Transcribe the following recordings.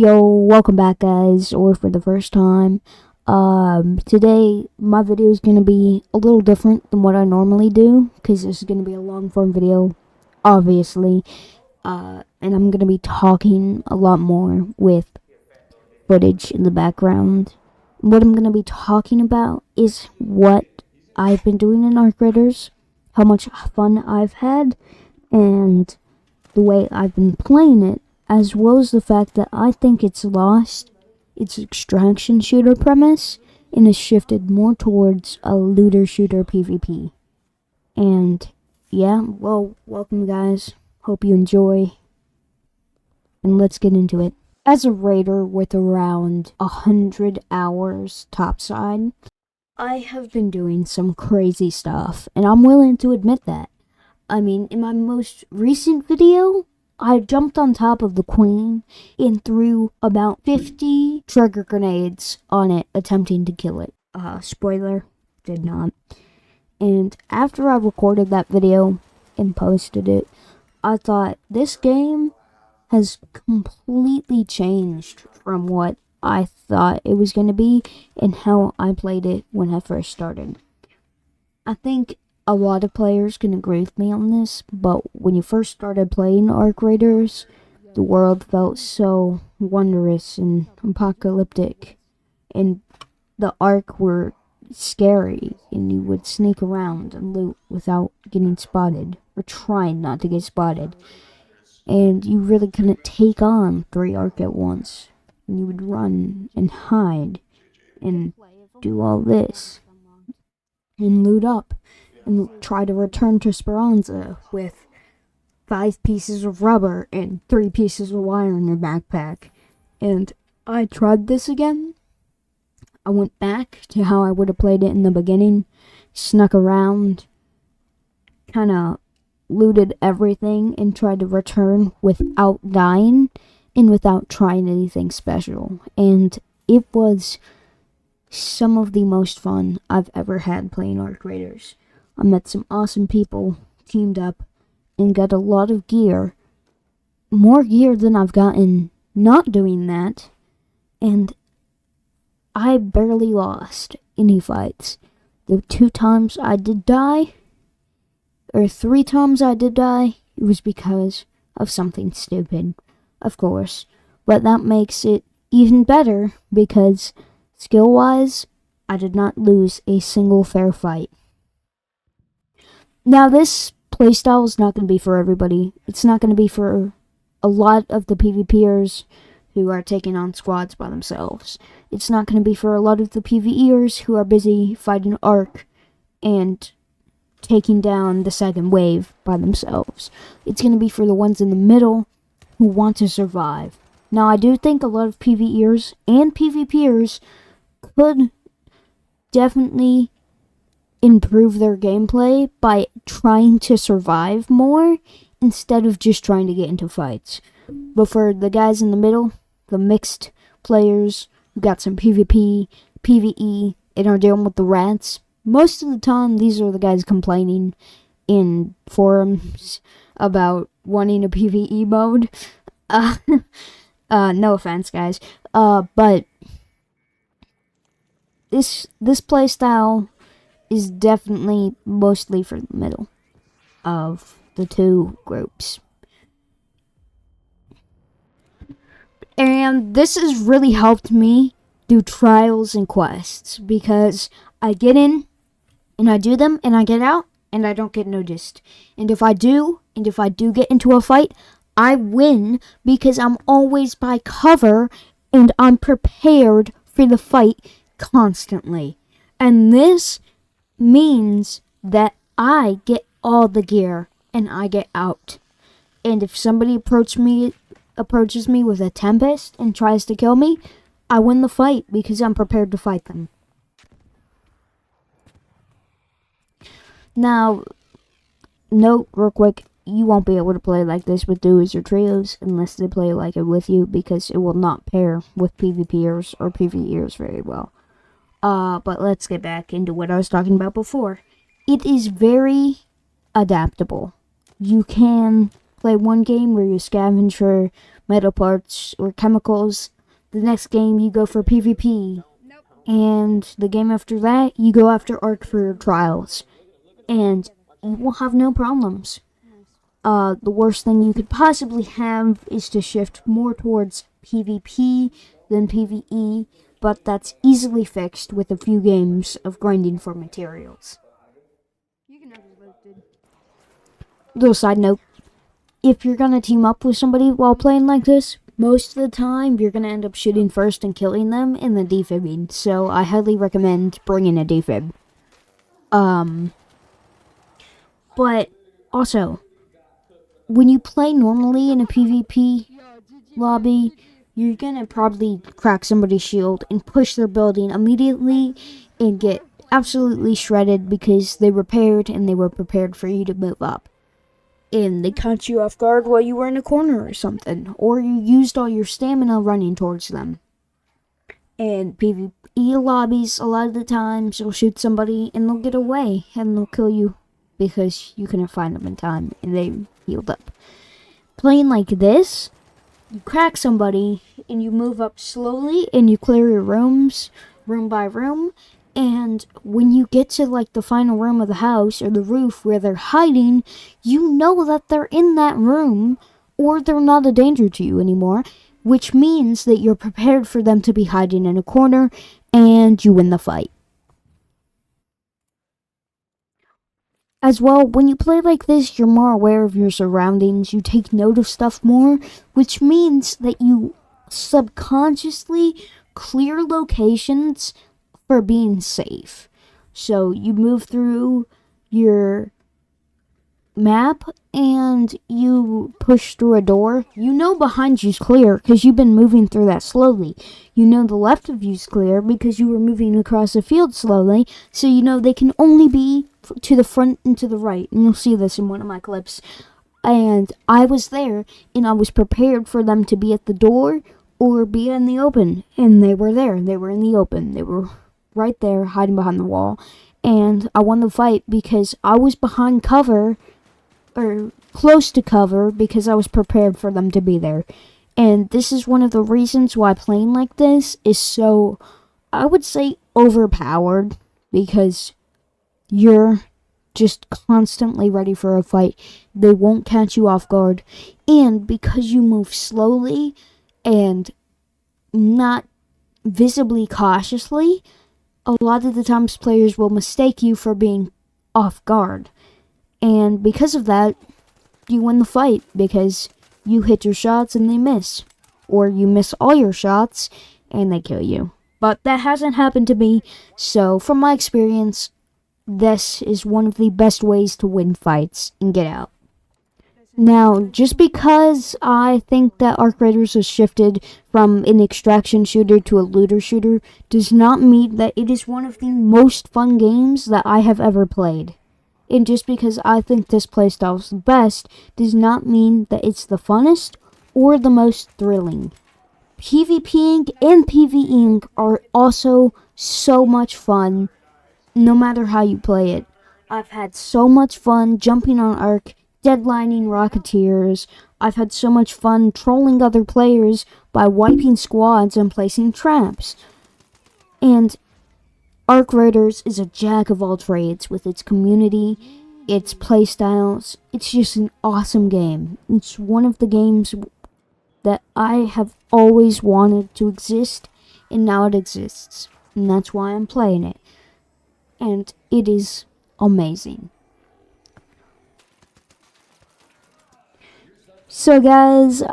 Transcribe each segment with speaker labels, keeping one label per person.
Speaker 1: Yo, welcome back guys, or for the first time. Today my video is going to be a little different than what I normally do, because this is going to be a long form video, obviously. And I'm going to be talking a lot more with footage in the background. What I'm going to be talking about is what I've been doing in Arc Raiders, how much fun I've had, and the way I've been playing it, as well as the fact that I think it's lost its extraction shooter premise and has shifted more towards a looter shooter PvP. And yeah, well, welcome guys. Hope you enjoy. And let's get into it. As a raider with around 100 hours topside, I have been doing some crazy stuff, and I'm willing to admit that. I mean, in my most recent video, I jumped on top of the queen and threw about 50 trigger grenades on it, attempting to kill it. Spoiler, did not. And after I recorded that video and posted it, I thought this game has completely changed from what I thought it was going to be and how I played it when I first started. I think a lot of players can agree with me on this, but when you first started playing Arc Raiders, the world felt so wondrous and apocalyptic, and the Arc were scary, and you would sneak around and loot without getting spotted, or trying not to get spotted, and you really couldn't take on 3 Arc at once, and you would run and hide and do all this and loot up and try to return to Speranza with 5 pieces of rubber and 3 pieces of wire in your backpack. And I tried this again. I went back to how I would have played it in the beginning, snuck around, kind of looted everything, and tried to return without dying and without trying anything special. And it was some of the most fun I've ever had playing Arc Raiders. I met some awesome people, teamed up, and got a lot of gear. More gear than I've gotten not doing that. And I barely lost any fights. The 2 times I did die, or 3 times I did die, it was because of something stupid, of course. But that makes it even better because, skill-wise, I did not lose a single fair fight. Now, this playstyle is not going to be for everybody. It's not going to be for a lot of the PvPers who are taking on squads by themselves. It's not going to be for a lot of the PvEers who are busy fighting Arc and taking down the second wave by themselves. It's going to be for the ones in the middle who want to survive. Now, I do think a lot of PvEers and PvPers could definitely improve their gameplay by trying to survive more instead of just trying to get into fights. But for the guys in the middle, the mixed players who got some PvP, PvE, and are dealing with the rats, most of the time these are the guys complaining in forums about wanting a PvE mode. No offense, guys. But this playstyle is definitely mostly for the middle of the 2 groups. And this has really helped me do trials and quests, because I get in and I do them and I get out and I don't get noticed. And if I do get into a fight, I win because I'm always by cover and I'm prepared for the fight constantly. And this means that I get all the gear and I get out. And if somebody approaches me with a Tempest and tries to kill me, I win the fight because I'm prepared to fight them. Now, note real quick, you won't be able to play like this with duos or trios unless they play like it with you, because it will not pair with PvPers or PvEers very well. But let's get back into what I was talking about before. It is very adaptable. You can play one game where you scavenge for metal parts or chemicals. The next game you go for PvP. And the game after that, you go after Ark for trials. And you will have no problems. The worst thing you could possibly have is to shift more towards PvP than PvE, but that's easily fixed with a few games of grinding for materials. Little side note, if you're gonna team up with somebody while playing like this, most of the time you're gonna end up shooting first and killing them and then defibbing, so I highly recommend bringing a defib. But also, when you play normally in a PvP lobby, you're gonna probably crack somebody's shield and push their building immediately and get absolutely shredded because they repaired and they were prepared for you to move up. And they caught you off guard while you were in a corner or something, or you used all your stamina running towards them. And PvE lobbies, a lot of the times, you'll shoot somebody and they'll get away and they'll kill you because you couldn't find them in time and they healed up. Playing like this, you crack somebody and you move up slowly and you clear your rooms, room by room. And when you get to like the final room of the house or the roof where they're hiding, you know that they're in that room or they're not a danger to you anymore, which means that you're prepared for them to be hiding in a corner and you win the fight. As well, when you play like this, you're more aware of your surroundings, you take note of stuff more, which means that you subconsciously clear locations for being safe. So you move through your map and you push through a door. You know behind you's clear because you've been moving through that slowly. You know the left of you's clear because you were moving across the field slowly. So you know they can only be to the front and to the right. And you'll see this in one of my clips. And I was there and I was prepared for them to be at the door or be in the open. And they were there. They were in the open. They were right there hiding behind the wall. And I won the fight because I was behind cover or close to cover because I was prepared for them to be there. And this is one of the reasons why playing like this is so, I would say, overpowered, because you're just constantly ready for a fight. They won't catch you off guard. And because you move slowly and not visibly cautiously, a lot of the times players will mistake you for being off guard. And because of that, you win the fight because you hit your shots and they miss. Or you miss all your shots and they kill you. But that hasn't happened to me, so from my experience, this is one of the best ways to win fights and get out. Now, just because I think that Arc Raiders has shifted from an extraction shooter to a looter shooter does not mean that it is one of the most fun games that I have ever played. And just because I think this playstyle is the best does not mean that it's the funnest or the most thrilling. PvPing and PvEing are also so much fun, no matter how you play it. I've had so much fun jumping on Ark, deadlining Rocketeers. I've had so much fun trolling other players by wiping squads and placing traps. And Arc Raiders is a jack of all trades with its community, its playstyles. It's just an awesome game. It's one of the games that I have always wanted to exist, and now it exists. And that's why I'm playing it. And it is amazing. So guys,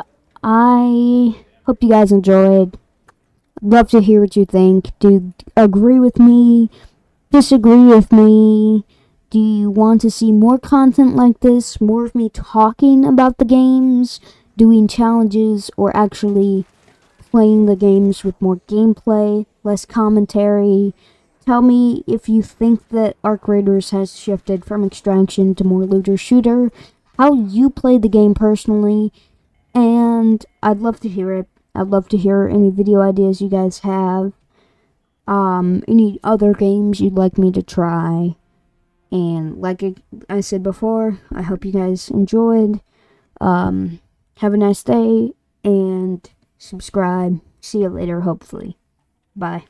Speaker 1: I hope you guys enjoyed. I'd love to hear what you think. Do you agree with me? Disagree with me? Do you want to see more content like this? More of me talking about the games? Doing challenges? Or actually playing the games with more gameplay? Less commentary? Tell me if you think that Arc Raiders has shifted from extraction to more looter shooter. How you play the game personally. And I'd love to hear it. I'd love to hear any video ideas you guys have. Any other games you'd like me to try. And like I said before, I hope you guys enjoyed. Have a nice day and subscribe. See you later, hopefully. Bye.